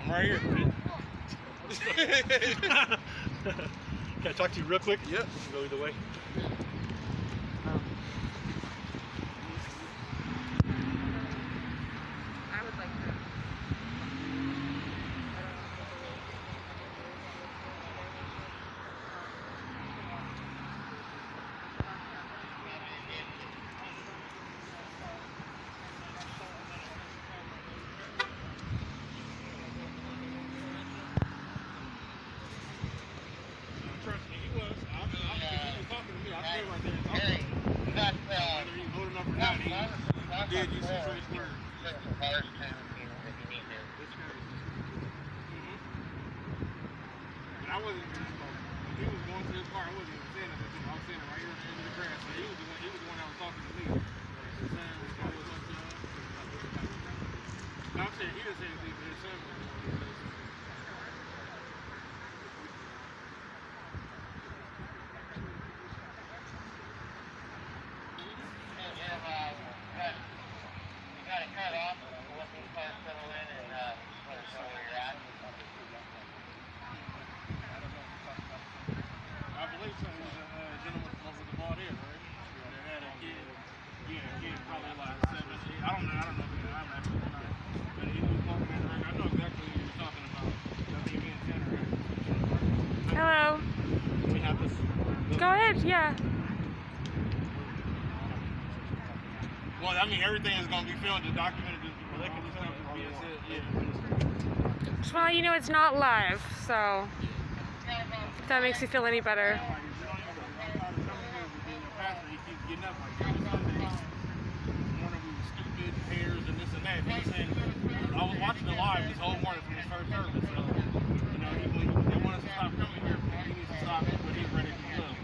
I'm right here. Can I talk to you real quick? Yep. Go either way. I would like to. Trust me, he was. He was talking to me. I stayed right there and talked to him. Whether he's old enough or not, he did use some choice words. But I wasn't even smoking. When he was going to his car, I wasn't even saying anything to him. I was saying it right here in the grass. So he was the one that was talking to me. His son was going to no, I'm saying he didn't say anything, but his son was the one who said something. I believe so. It was a gentleman from over the ball there, right? That had a kid. Yeah, a kid probably like 7, 8. I don't know. I'm actually not. But he was walking in the ring. I know exactly what you're talking about. I think me and Tanner had. Hello. We have this. Go ahead, yeah. Well, I mean, everything is going to be filmed and documented. Well, they can just have it being said. Yeah. Well, you know it's not live, so if that makes you feel any better. Pastor, he keeps getting up like every Sunday. Morning we were stupid, hairs, and this and that. He's saying, I was watching it live this whole morning from his first service. So, you know, they want us to stop coming here. He needs to stop it, but he's ready to live.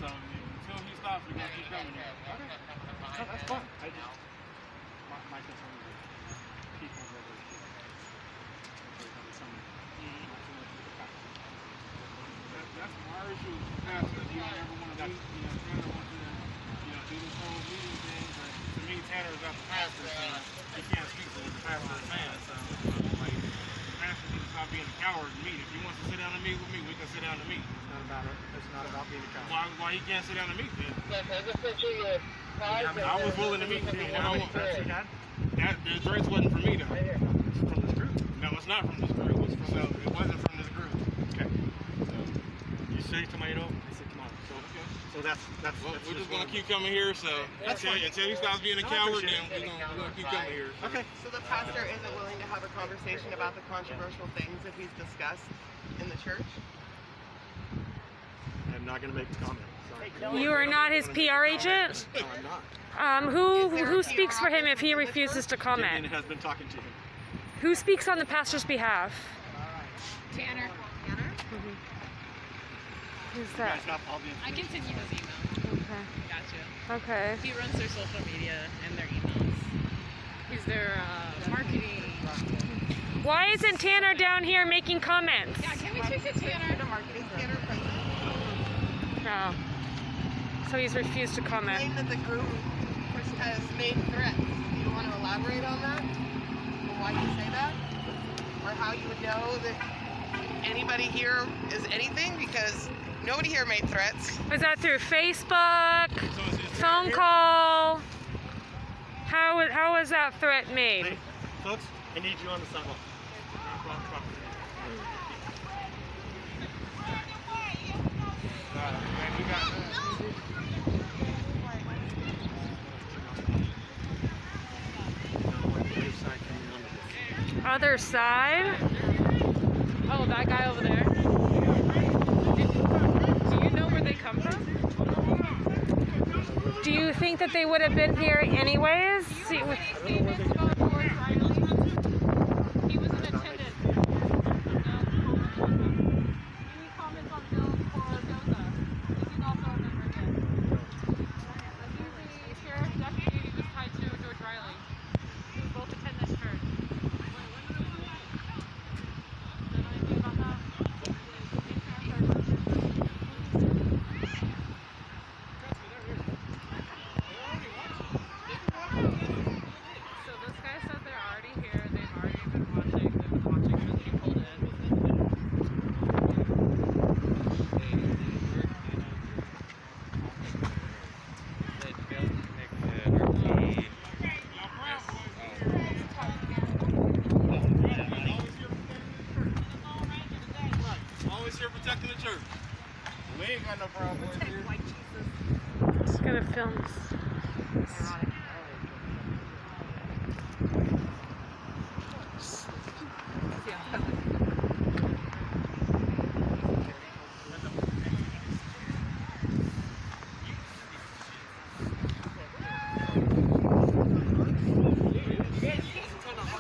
So until he stops, we're gonna keep coming here. Oh, that's fine. I just my concern is that people that are That's our issue with the pastor. You don't ever want to do, Tanner wants to, do this whole meeting thing, but to me, Tanner is not the pastor, so he can't speak to what the pastor is saying. So, like, the pastor needs to stop being a coward and meet. If he wants to sit down and meet with me, we can sit down and meet. It's not about being a coward. Why he can't sit down and meet then? I was willing to meet with him. The address wasn't for me though. It's from this group. No, it's not from this group. It wasn't from this group. Okay. So you say tomato, I say tomato. So that's Well, we're just gonna keep coming here. So until he stops being a coward, then we're gonna keep coming here. So. okay. So the pastor isn't willing to have a conversation about the controversial things that he's discussed in the church? I'm not going to make a comment. Sorry. You are not his PR agent? No, I'm not. Who speaks for him if he refuses to Vivian comment? has been talking to him. Who speaks on the pastor's behalf? Tanner. Who's You that? guys have all the I can information. send you his email. Okay. Gotcha. Okay. He runs their social media and their emails. He's their marketing. Why isn't Tanner down here making comments? Yeah, can we speak to Tanner? The marketing Tanner president. No. So he's refused to comment. Claimed that the group has made threats. Do you want to elaborate on that? Or why you say that? Or how you would know that anybody here is anything? Because nobody here made threats. Was that through Facebook? So it's Phone here? call? How was that threat made? Hey, folks, I need you on the sidewalk. Man, we got. Other side? Oh, that guy over there. Do you know where they come from? Do you think that they would have been here anyways? See, with- Statements about George Riley. He was in attendance. Any comments on Bill Corozoza? He's also a member again. He's the sheriff deputy who was tied to George Riley. Who both attend this church. Don't know anything about that? So this We ain't got no problem with it. White Jesus. Just gonna film this. Ironic.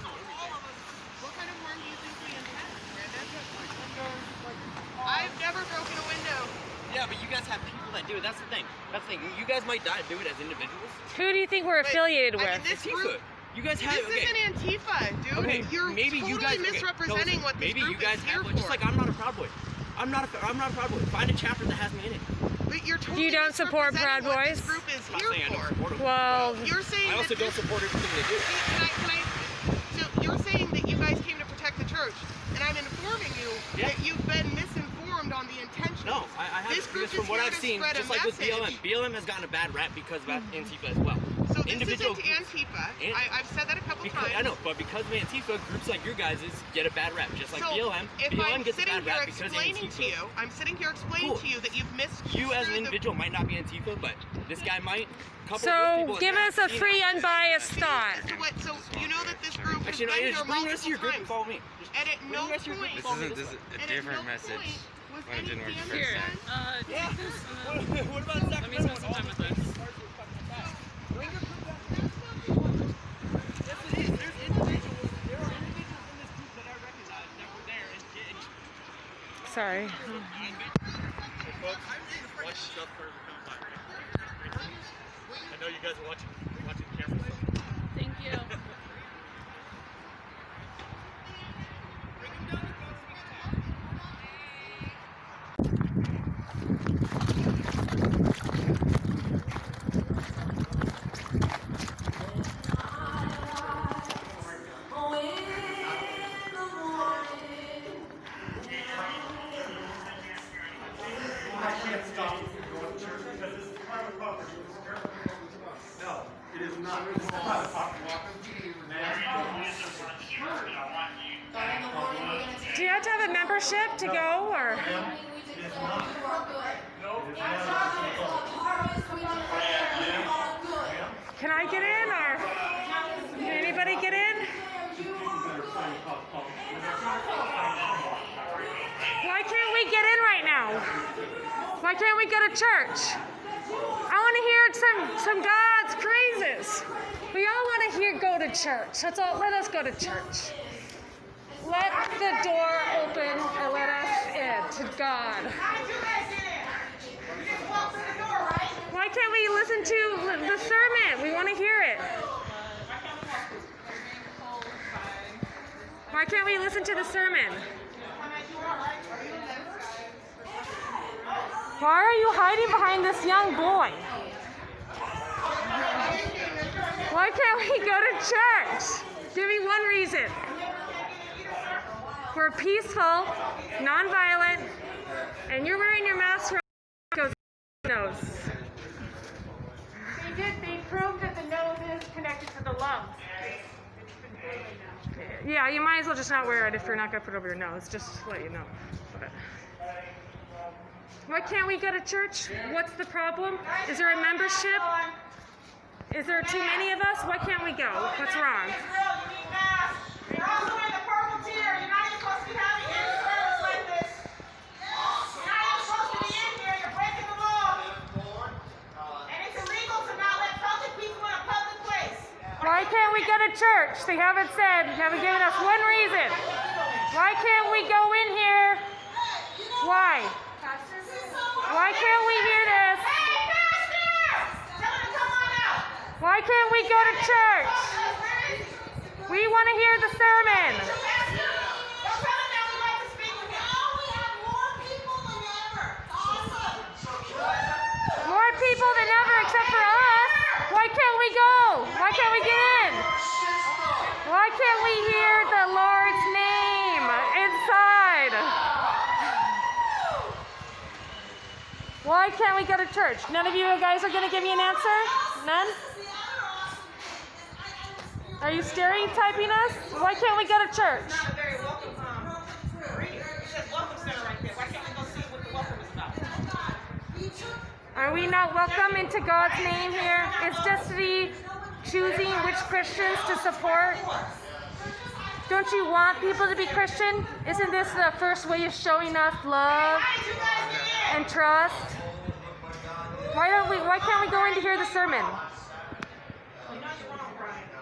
What kind of harm do you think we intend, Brandon? I've never broken a window. Yeah, but you guys have people that do it. That's the thing. That's the thing. You guys might not do it as individuals. Who do you think we're affiliated I mean, with? this Antifa. group, You guys have. this isn't Antifa, dude. Okay, You're maybe totally you guys misrepresenting what this maybe group you guys is here have one. for. Just like I'm not a Proud Boy. I'm not a Proud Boy. Find a chapter that has me in it. But you're totally You don't support Proud misrepresenting what Boys? This group is I'm not here saying I don't for. support them. Well, You're saying I also that don't support everything they do. So you're saying that you guys came to protect the church, and I'm informing you that you've been misinformed on the intentions. No, I haven't. This group Because from is what here I've to seen, spread a just like with message. BLM has gotten a bad rap because of Antifa as well. So this Individual isn't groups- Antifa. An- I've said that a couple Because, times. I know, but because of Antifa, groups like your guys' get a bad rap. Just like So BLM. if BLM I'm gets a sitting bad here rap because of explaining Antifa. to you, I'm sitting here explaining Cool. to you that you've missed. You as an individual might not be Antifa, but this guy might. Couple of so those people give have us a seen free, it. unbiased thought. So you know that this group has Actually, no, been yeah, here just bring the rest of your multiple group and times. follow me. And at no Bring the rest of your group point. and follow me This is this way. a and at different no message. point was When it didn't work any the first damage time. done. Yeah. Take this and What about let me spend some time with this. Bring your group back. Yes, it is. There's individuals. There are individuals in this group that I recognize that were there and did. Sorry. Watch stuff for the time. I know you guys are watching the camera. So. Thank you. I can't stop you from going to church because this is private property. No, it is not. It's private property. Do you have to have a membership to go, or? Can I get in, or can anybody get in? Why can't we get in right now? Why can't we go to church? I want to hear some God's praises. We all want to go to church. That's all. Let us go to church. Let the door open and let us in to God. Why can't we listen to the sermon? We want to hear it. Why can't we listen to the sermon? Why are you hiding behind this young boy? Why can't we go to church? Give me one reason. We're peaceful, nonviolent, and you're wearing your mask for goes nose. They proved that the nose is connected to the lungs. Yeah, you might as well just not wear it if you're not going to put it over your nose, just to let you know. But why can't we go to church? What's the problem? Is there a membership? Is there too many of us? Why can't we go? What's wrong? You're also in the purple tier. You're not even supposed to be having any service like this. You're not even supposed to be in here. You're breaking the law. And it's illegal to not let public people in a public place. Why can't we go to church? They haven't given us one reason. Why can't we go in here? Why? Why can't we hear this? Hey, Pastor! Tell him to come on out. Why can't we go to church? We want to hear the sermon. Don't tell him that we'd like to speak with him. Oh, we have more people than ever. Awesome. More people than ever except for us. Why can't we go? Why can't we get in? Why can't we hear the Lord's name inside? Why can't we go to church? None of you guys are going to give me an answer? None? Are you stereotyping us? Why can't we go to church? Not a very welcome. Read it. It says welcome center right there. Why can't we go see what the welcome Are we not welcome into God's name here? Is destiny choosing which Christians to support? Don't you want people to be Christian? Isn't this the first way of showing us love and trust? Why can't we go in to hear the sermon?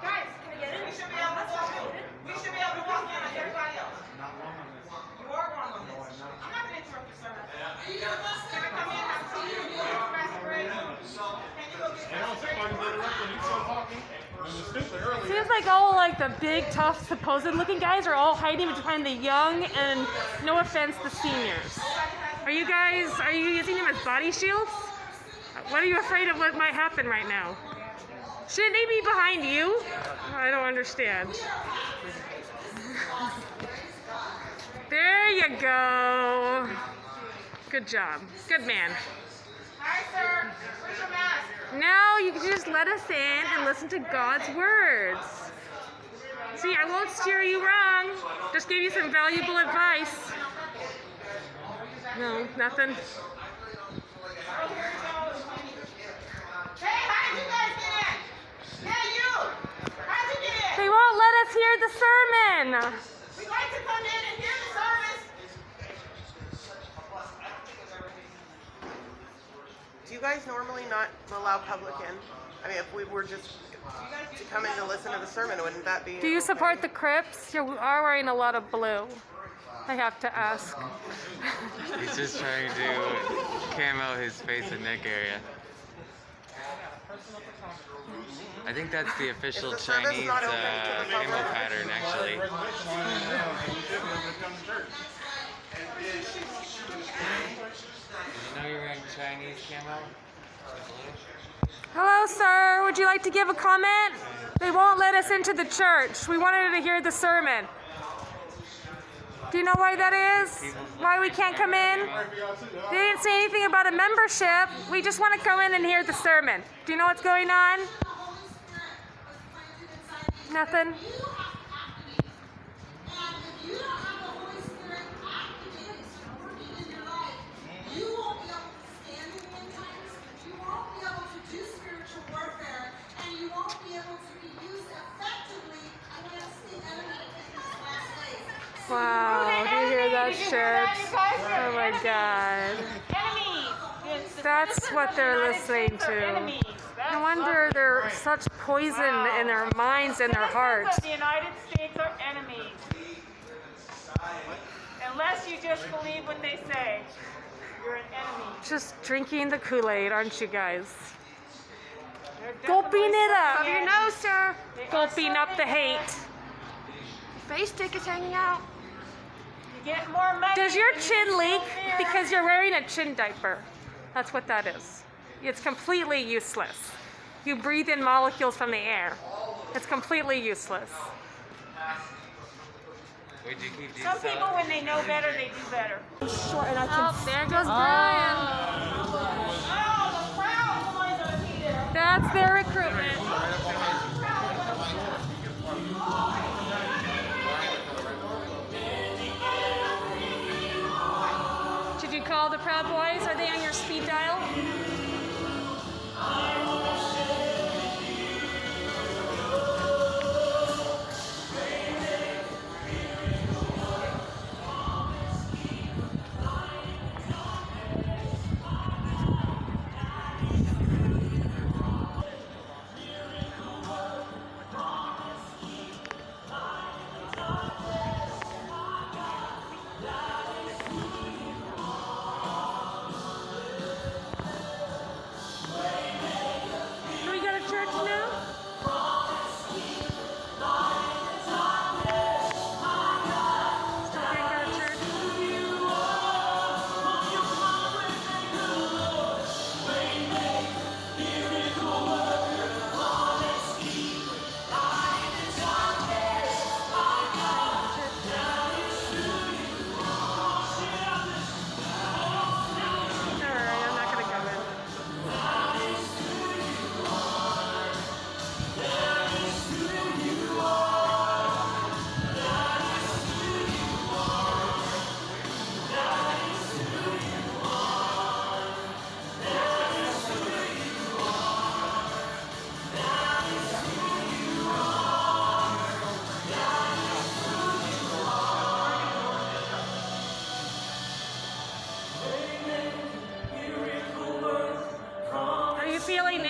Guys, we should be able to walk in like everybody else. You are wrong on this. I'm not going to interrupt your sermon. Can I come in and have tea with you, Pastor Greg? Can you go get Pastor Greg? Seems like all the big, tough, supposed-looking guys are all hiding behind the young and, no offense, the seniors. Are you using them as body shields? What are you afraid of what might happen right now? Shouldn't they be behind you? I don't understand. There you go. Good job. Good man. Hi, sir. Where's your mask? Now you can just let us in and listen to God's words. See, I won't steer you wrong. Just give you some valuable advice. No, nothing. Hey, how did you guys get in? Yeah, you. How'd you get in? They won't let us hear the sermon. We'd like to come in and hear the service. Do you guys normally not allow public in? I mean, if we were just to come in to listen to the sermon, wouldn't that be? Do you support the Crips? You are wearing a lot of blue. I have to ask. He's just trying to camo his face and neck area. I think that's the official Is the service Chinese not open to the public? camo pattern, actually. Did you know you're wearing Chinese camo? Hello, sir. Would you like to give a comment? They won't let us into the church. We wanted to hear the sermon. Do you know why that is? Why we can't come in? They didn't say anything about a membership. We just want to come in and hear the sermon. Do you know what's going on? Nothing? Wow, do you hear that shit? Oh my god. That's what they're listening to. No wonder there's such poison in their minds and their hearts. The United States are enemies. Unless you just believe what they say, you're an enemy. Just drinking the Kool-Aid, aren't you guys? Gulping it up. Cover your nose, sir. Gulping up the hate. Face stick is hanging out. You get more money. Does your when you chin leak smoke beer. because you're wearing a chin diaper? That's what that is. It's completely useless. You breathe in molecules from the air. It's completely useless. Would you keep these Some people, when they know better, they do better. Oh, there goes Brian. That's their recruitment. Did you call the Proud Boys? Are they on your speed dial?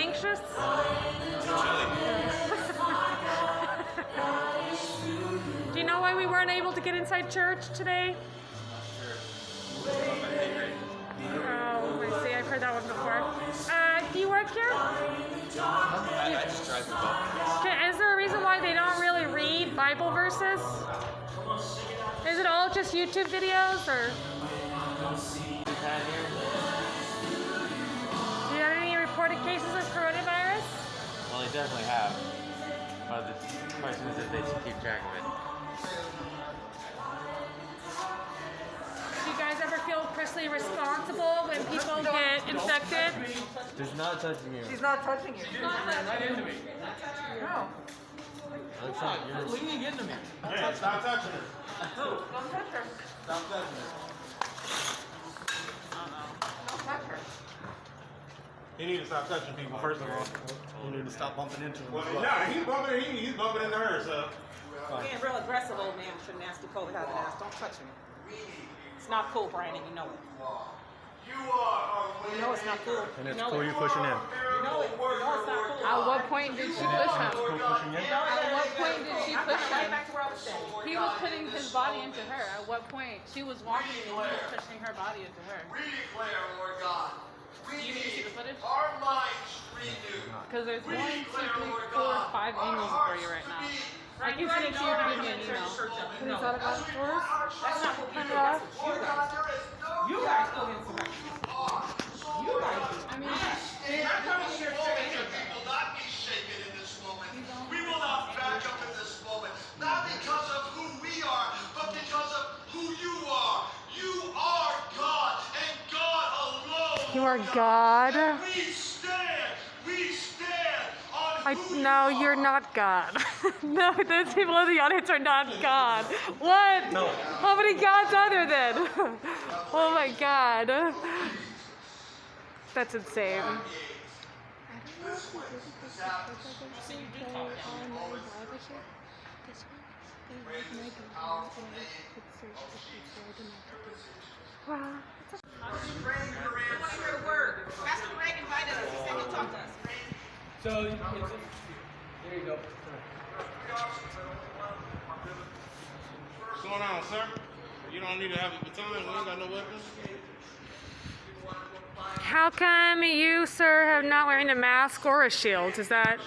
anxious? Do you know why we weren't able to get inside church today? Oh, I see. I've heard that one before. Do you work here? I just drive the bus. Is there a reason why they don't really read Bible verses? Is it all just YouTube videos, or? Do you have any reported cases of coronavirus? Well, they definitely have. But the question is if they should keep track of it. Do you guys ever feel personally responsible when people get infected? She's not touching you. She's not touching you. Right into me. No. That's not yours. Leaning into me. Hey, stop touching her. Don't touch her. Stop touching her. Don't touch her. He need to stop touching people, first of all. You need to stop bumping into him. Well, no, he's bumping into her, so. You're getting real aggressive, old man, with your nasty COVID hazard ass. Don't touch me. It's not cool, Brandon. You know it. You know it's not cool. And it's you know cool it. you pushing in. You know it. You know it's not cool. At what point did she push him? Cool pushing in. At what point did she push Right him? back to where I was standing. He was putting his body into her. At what point? She was walking and he was pushing her body into her. We declare, Lord God, You didn't see the footage? our minds renewed. Because there's 1, 2, 3, 4, 5 emails for you right now. I can send it to you if you give me an email. What is that about stores? That's not what we do. That's what you guys. You guys go into that. You guys do. I mean, We're coming here today. We will not be shaken in this moment. We will not back up in this moment. Not because of who we are, but because of who you are. You are God, and God alone. You are God. And we stand on who No, you're not God. No, those people in the audience are not God. What? No. How many gods are there then? Oh my God. That's insane. Wow. I want to hear a word. Pastor Greg invited us. He said he'll talk to us. So, there you go. What's going on, sir? You don't need to have a baton. We ain't got no weapons. How come you, sir, have not wearing a mask or a shield? Is there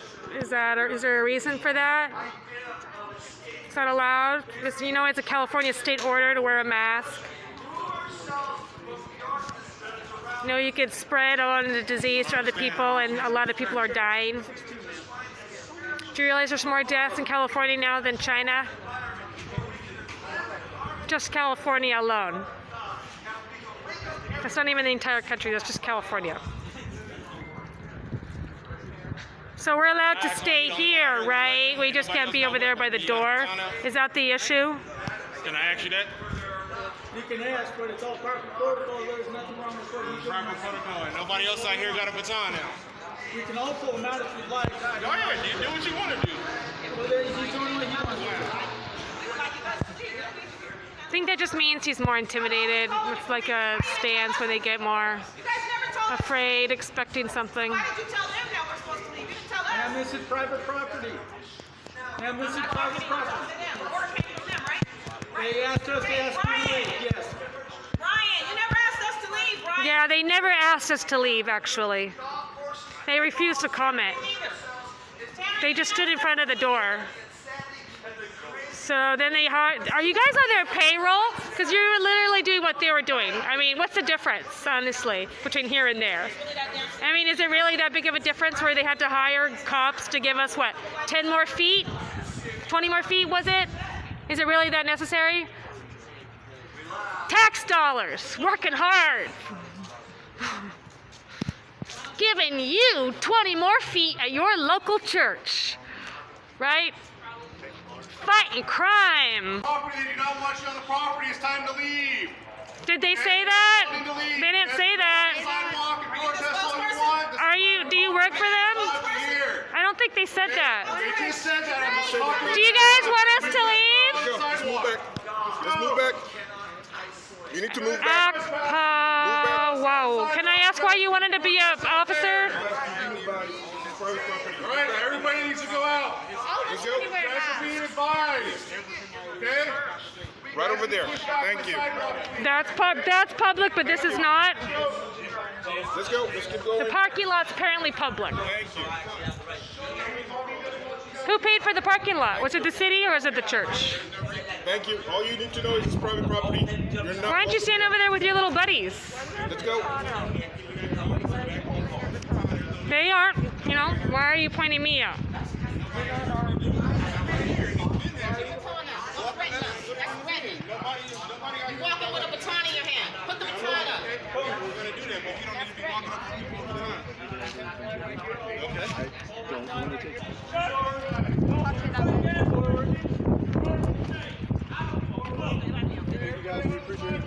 a reason for that? Is that allowed? Because you know it's a California state order to wear a mask. You know you could spread on the disease to other people, and a lot of people are dying. Do you realize there's more deaths in California now than China? Just California alone. That's not even the entire country, that's just California. So we're allowed to stay here, right? We just can't be over there by the door. Is that the issue? Can I ask you that? You can ask, but it's all proper protocol. There's nothing wrong with what he's doing. Proper protocol. Nobody else out here got a baton now. We can all pull him out if you'd like. Go ahead, you do what you want to do. Well, then he's doing what he wants to do. I think that just means he's more intimidated. It's like a stance where they get more You guys never told us. afraid, expecting something. Why did you tell them that we're supposed to leave? You didn't tell us. And this is private property. And this is private property. The order came from them, right? They asked us to ask you to leave, yes. Brian, you never asked us to leave, Brian. Yeah, they never asked us to leave, actually. They refused to comment. They just stood in front of the door. So then they hired, are you guys on their payroll? Because you're literally doing what they were doing. I mean, what's the difference, honestly, between here and there? I mean, is it really that big of a difference where they had to hire cops to give us, what, 10 more feet? 20 more feet, was it? Is it really that necessary? Tax dollars, working hard. Giving you 20 more feet at your local church, right? Fighting crime. Property, they do not want you on the property. It's time to leave. Did they say that? Time to leave. They didn't say that. Sidewalk and protest all you want. Do you work for them? Here. I don't think they said that. They just said that. Do you guys want us to leave? Let's move back. Let's move back. You need to move back. Whoa. Can I ask why you wanted to be an officer? side. Okay? Right over there. Thank you. That's public, but this is not. Let's go. Let's keep going. The parking lot's apparently public. Thank you. Who paid for the parking lot? Was it the city or is it the church? Thank you. All you need to know is it's private property. You're not. Why don't you stand over there with your little buddies? Let's go. They aren't, you know, why are you pointing me out? You're walking with a baton in your hand. Put the baton up. We're going to do that, but you don't need to be walking Thank you guys. We appreciate it.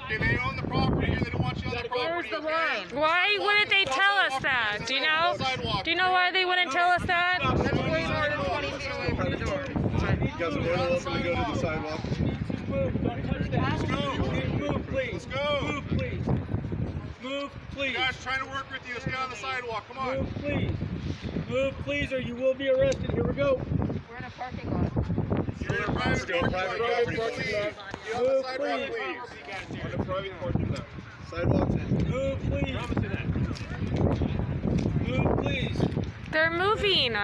Okay, they own the property. They don't want you on the property. Okay? Why wouldn't they tell us that? Do you know? Do you know why they wouldn't tell us that? You guys are more than welcome to go to the sidewalk. Let's go. Move, please. Let's go. Move, please. Move, please. You guys trying to work with you. Let's get on the sidewalk. Come on. Move, please. Move, please, or you will be arrested. Here we go. We're in a parking lot. You're in a private parking lot. Get on the sidewalk, please. on the private parking lot. Sidewalks. Move, please. Move, please. They're moving.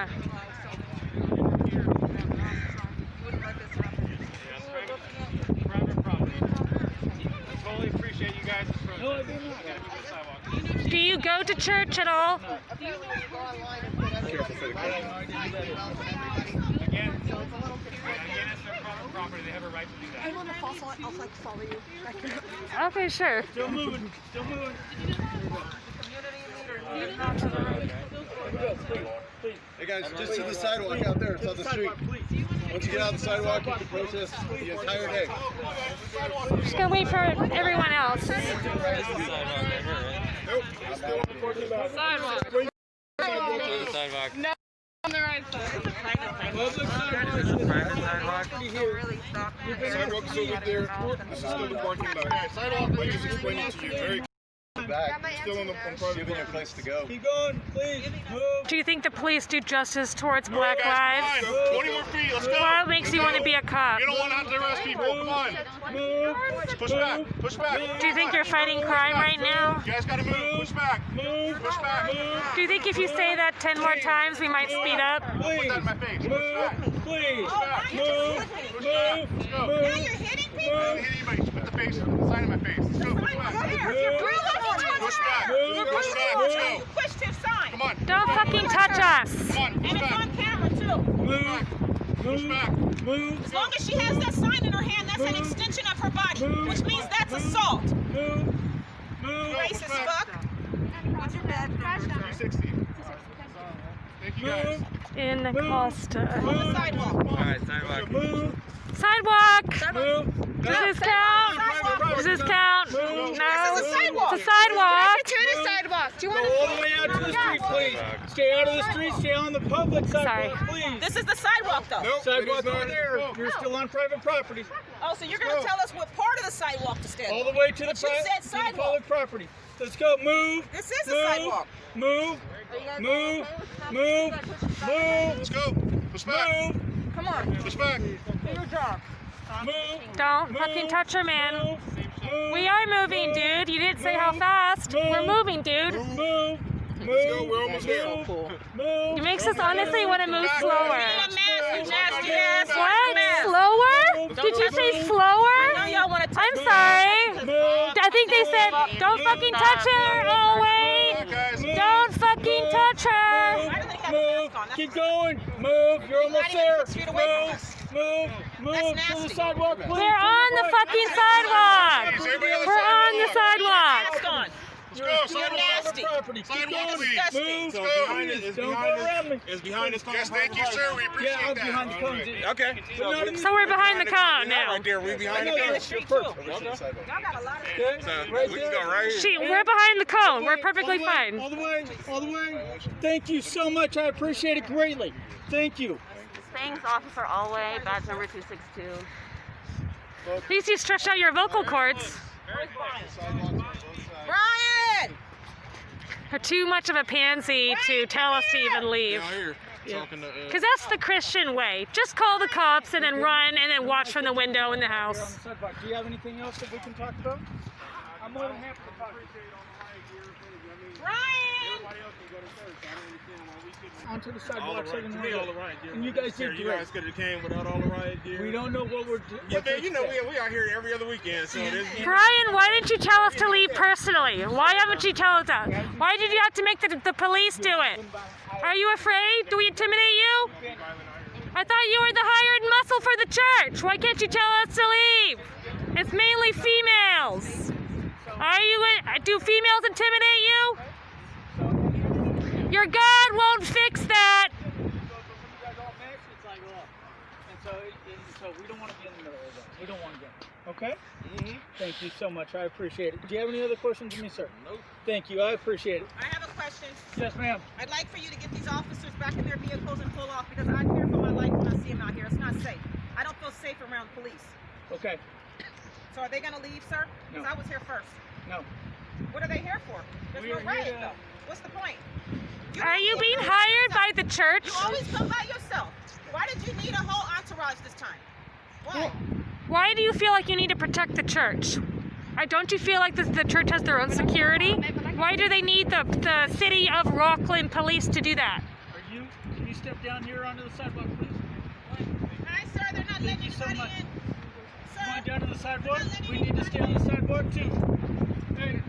Private property. I totally appreciate you guys' approach. No, I do not. Do you go to church at all? Again, it's their private property. They have a right to do that. I want to follow. I'll like follow you. Okay, sure. Still moving. Still moving. Hey guys, just to the sidewalk out there. It's on the street. Once you get out the sidewalk, you can protest the entire day. Just gonna wait for everyone else. Nope. Still on the parking lot. Sidewalk. Sidewalk. No, on the right side. It's a private Private sidewalk. Sidewalk is over there. This is still the parking lot. Sidewalk, I just explained it to you. Very Back. still on the private Giving you a place to go. Keep going, please. Move. Do you think the police do justice towards Black Guys, lives? come on. 20 more feet. Let's go. What makes you want to be a cop? You don't want to have to arrest people. Come on. Move. Push back. Push back. Do you think you're fighting crime right now? You guys got to move. Push back. Move. Push back. Do you think if you say that 10 more times, we might speed up? Put Please. that in my face. Push Move. back. Please. Back. Move. Push back. Move. Let's go. Move. Now you're hitting people. I didn't hit anybody. Just put the face, the sign in my face. Let's go. Push back. Push back. Push back. Let's go. You pushed his sign. Come on. Don't fucking touch us. Come on. And Push it's back. on camera too. Move. Push back. Move. As long as she has that sign in her hand, that's an extension of her body, which means that's assault. Move. Move. Racist fuck. 360. Thank you guys. In On the Costa. sidewalk. Alright, sidewalk. Move. Sidewalk. Move. Does this count? Does this count? No. This is a sidewalk. It's a sidewalk. To the sidewalk. Do you Go want all the way out to the street, please. Stay out of the street. Stay on the public sidewalk, please. This is the sidewalk though. Nope. Sidewalk it is over not. there. You're still on private property. Oh, so you're going to tell us what part of the sidewalk to stand All on. the way to the, But you said to the sidewalk. public property. Let's go. Move. This is a Move. sidewalk. Move. Move. Move. Move. Let's go. Push back. Move. Come on. Push back. Do your job. Move. Don't fucking touch her, man. Move. Move. We are moving, dude. You didn't say how fast. We're moving, dude. Move. Let's go. We're almost there. Move. It makes us honestly want to move slower. Need a mask, you nasty ass. What? Slower? Did you say slower? No, y'all want to touch I'm sorry. Move. I think they said, don't fucking touch her. Oh, wait. Don't fucking touch her. Move. Keep going. Move. You're almost Not even there. 6 feet away from us. Move. Move. To the nasty. sidewalk, please. We're on the fucking sidewalk. We're on the sidewalk. Mask on. Let's go. You're Sidewalk. nasty. Property. Keep Sidewalk, going. please. Disgusting. Move. So behind it is Don't behind go us. around me. Is behind us. Yes, thank you, sir. We appreciate Yeah, I'm that. behind the cones. Okay. So we're behind the cone now. Right there. We behind the I know cone. you're Street perfect. too. Y'all got a lot of Okay? So Right we there. can go right here. We're behind the cone. We're perfectly All the way, fine. All the way. All the way. Thank you so much. I appreciate it greatly. Thank you. Thanks, Officer Alway, badge number 262. At least you stretched out your vocal cords. Brian! are too much of a pansy to tell us to even leave. Talking to, Because that's the Christian way. Just call the cops and then run and then watch from the window in the house. Do you have anything else that we can talk about? I'm more than happy to talk. Brian! Onto the all the sidewalks. riot, all the riot gear. And you guys did You great. guys could have came without all the riot gear. We don't know what we're doing. Yeah, man, you know we are here every other weekend, so it is. Brian, why didn't you tell us to leave personally? Why haven't you told us? Why did you have to make the police do it? Are you afraid? Do we intimidate you? I thought you were the hired muscle for the church. Why can't you tell us to leave? It's mainly females. Do females intimidate you? Your God won't fix that. So we don't want to be in the middle of that. We don't want to get. Okay? Thank you so much. I appreciate it. Do you have any other questions for me, sir? Nope. Thank you. I appreciate it. I have a question. Yes, ma'am. I'd like for you to get these officers back in their vehicles and pull off because I fear for my life when I see them out here. It's not safe. I don't feel safe around police. Okay. So are they going to leave, sir? Because No. I was here first. No. What are they here for? There's We no are here riot, to- though. What's the point? Are you being hired by the church? You always come by yourself. Why did you need a whole entourage this time? Why? Why do you feel like you need to protect the church? Don't you feel like the church has their own security? Why do they need the city of Rockland police to do that? Can you step down here onto the sidewalk, please? Hi, sir. They're not letting you so anybody much. in. Sir, Come on down to the sidewalk. they're not letting We need to stay on the sidewalk too. Hey.